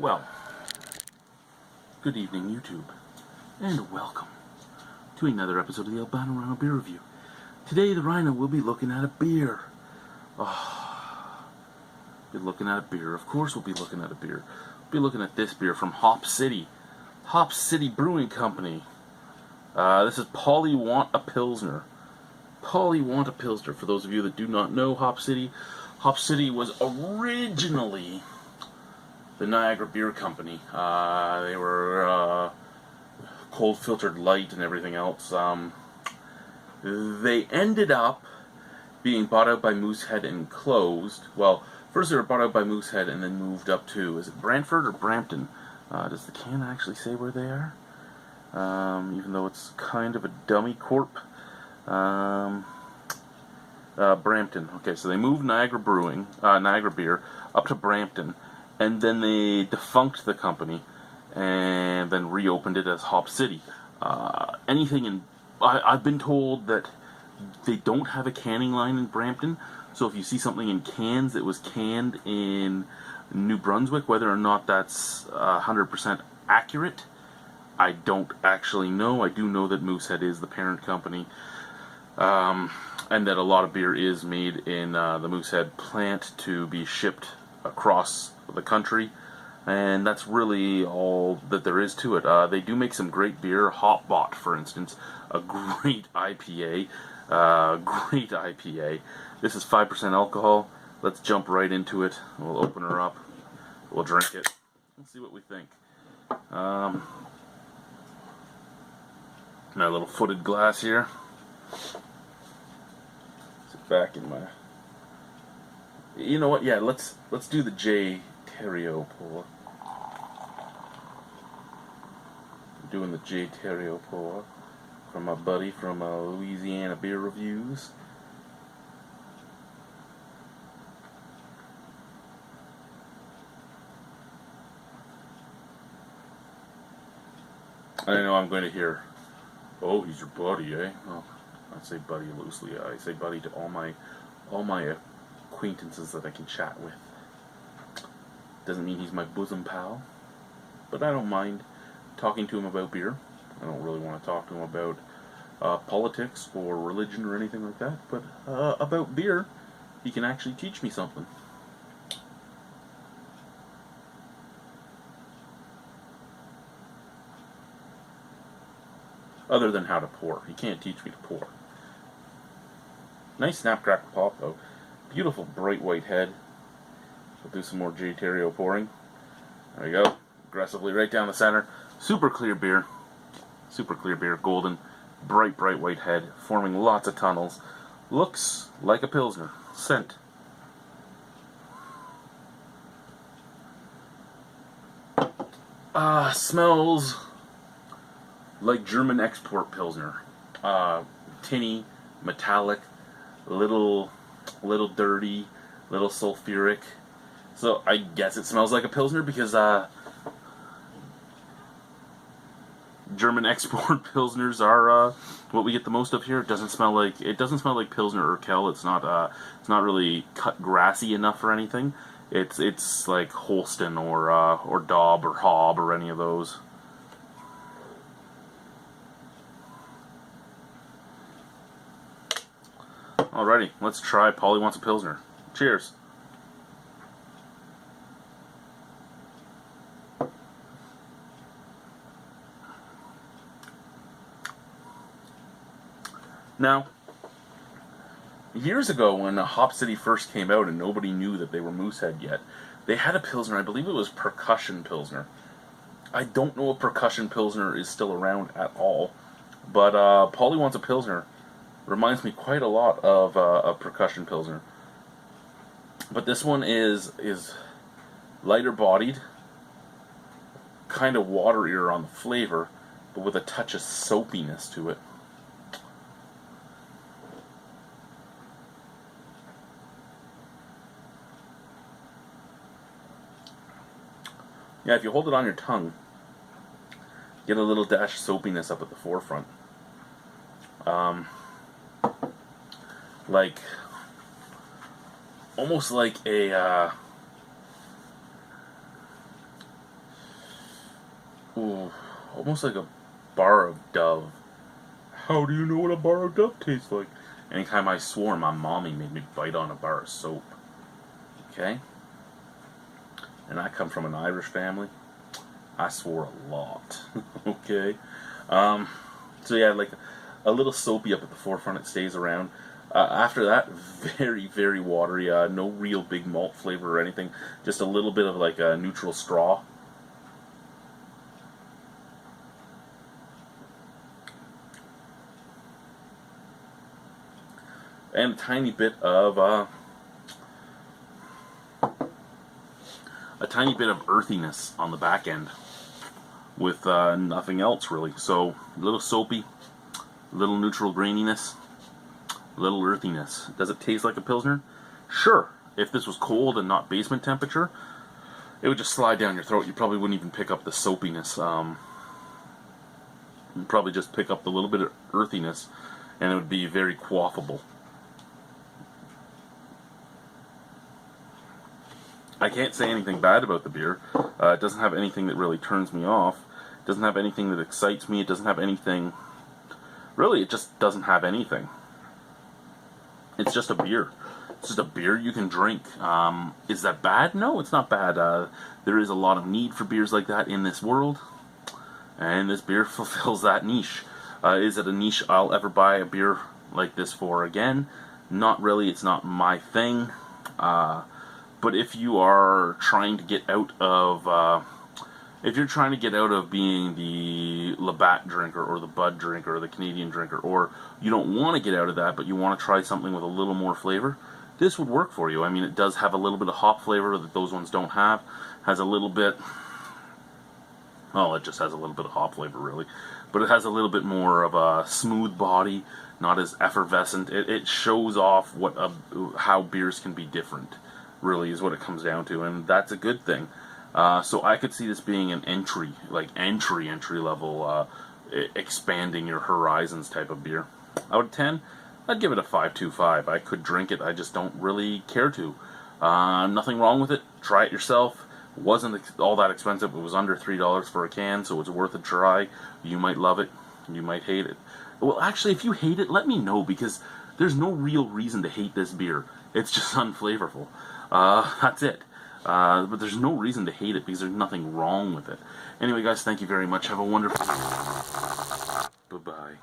Well, good evening, YouTube, and welcome to another episode of the Albino Rhino Beer Review. Today, the Rhino will be looking at a beer. Be looking at a beer. Of course, we'll be looking at a beer. We'll be looking at this beer from Hop City Brewing Company. This is Polly Want a Pilsner. Polly Want a Pilsner. For those of you that do not know Hop City was originally the Niagara Beer Company. They were cold filtered light and everything else. They ended up being bought out by Moosehead and closed. Well, first they were bought out by Moosehead and then moved up to, is it Brantford or Brampton? Does the can actually say where they are? Even though it's kind of a dummy corp. Brampton. Okay, so they moved Niagara Beer up to Brampton, and then they defunct the company and then reopened it as Hop City. I've been told that they don't have a canning line in Brampton, so if you see something in cans that was canned in New Brunswick, whether or not that's 100% accurate, I don't actually know. I do know that Moosehead is the parent company, and that a lot of beer is made in the Moosehead plant to be shipped across the country, and that's really all that there is to it. They do make some great beer. Hopbot, for instance, a great IPA. This is 5% alcohol. Let's jump right into it. We'll open her up. We'll drink it. Let's see what we think. My little footed glass here. Sit back in my. You know what? Yeah, let's do the J Terrio pour. I'm doing the J Terrio pour from my buddy from Louisiana Beer Reviews. I know I'm going to hear, "Oh, he's your buddy, eh?" Well, I say buddy loosely. I say buddy to all my acquaintances that I can chat with. Doesn't mean he's my bosom pal, but I don't mind talking to him about beer. I don't really want to talk to him about politics or religion or anything like that, but about beer, he can actually teach me something. Other than how to pour. He can't teach me to pour. Nice snap, crackle, pop, though. Beautiful bright white head. We'll do some more J Terrio pouring. There we go. Aggressively right down the center. Super clear beer. Super clear beer. Golden. Bright white head. Forming lots of tunnels. Looks like a Pilsner. Scent. Smells like German export Pilsner. Tinny, metallic, little dirty, little sulfuric. So I guess it smells like a Pilsner because German export Pilsners are what we get the most of here. It doesn't smell like Pilsner or Kel. It's not really cut grassy enough or anything. It's like Holsten or Daub or Hob or any of those. Alrighty, let's try Polly Wants a Pilsner. Cheers. Now, years ago when Hop City first came out and nobody knew that they were Moosehead yet, they had a Pilsner. I believe it was Percussion Pilsner. I don't know if Percussion Pilsner is still around at all, but Polly Wants a Pilsner reminds me quite a lot of a Percussion Pilsner. But this one is lighter bodied, kind of waterier on the flavor, but with a touch of soapiness to it. Yeah, if you hold it on your tongue, get a little dash of soapiness up at the forefront. Like, almost like a Ooh, almost like a bar of Dove. How do you know what a bar of Dove tastes like? Anytime I swore, my mommy made me bite on a bar of soap. Okay? And I come from an Irish family. I swore a lot. Okay? So yeah, like a little soapy up at the forefront, it stays around. After that, very, very watery. No real big malt flavor or anything. Just a little bit of like a neutral straw. And a tiny bit of earthiness on the back end, with nothing else really. So a little soapy, a little neutral graininess, a little earthiness. Does it taste like a Pilsner? Sure. If this was cold and not basement temperature, it would just slide down your throat. You probably wouldn't even pick up the soapiness. You'd probably just pick up the little bit of earthiness, and it would be very quaffable. I can't say anything bad about the beer. It doesn't have anything that really turns me off. It doesn't have anything that excites me. It doesn't have anything... Really, it just doesn't have anything. It's just a beer. It's just a beer you can drink. Is that bad? No, it's not bad. There is a lot of need for beers like that in this world, and this beer fulfills that niche. Is it a niche I'll ever buy a beer like this for again? Not really. It's not my thing. But if you are trying to get out of, being the Labatt drinker or the Bud drinker or the Canadian drinker, or you don't want to get out of that, but you want to try something with a little more flavor, this would work for you. I mean, it does have a little bit of hop flavor that those ones don't have. Has a little bit, well, it just has a little bit of hop flavor really, but it has a little bit more of a smooth body, not as effervescent. It shows off how beers can be different. Really is what it comes down to, and that's a good thing. So I could see this being an entry level, expanding your horizons type of beer. Out of 10, I'd give it a 5.25. I could drink it, I just don't really care to. Nothing wrong with it. Try it yourself. It wasn't all that expensive. It was under $3 for a can, so it's worth a try. You might love it, you might hate it. Well, actually, if you hate it, let me know, because there's no real reason to hate this beer. It's just unflavorful. That's it. But there's no reason to hate it, because there's nothing wrong with it. Anyway, guys, thank you very much. Have a wonderful... Bye-bye.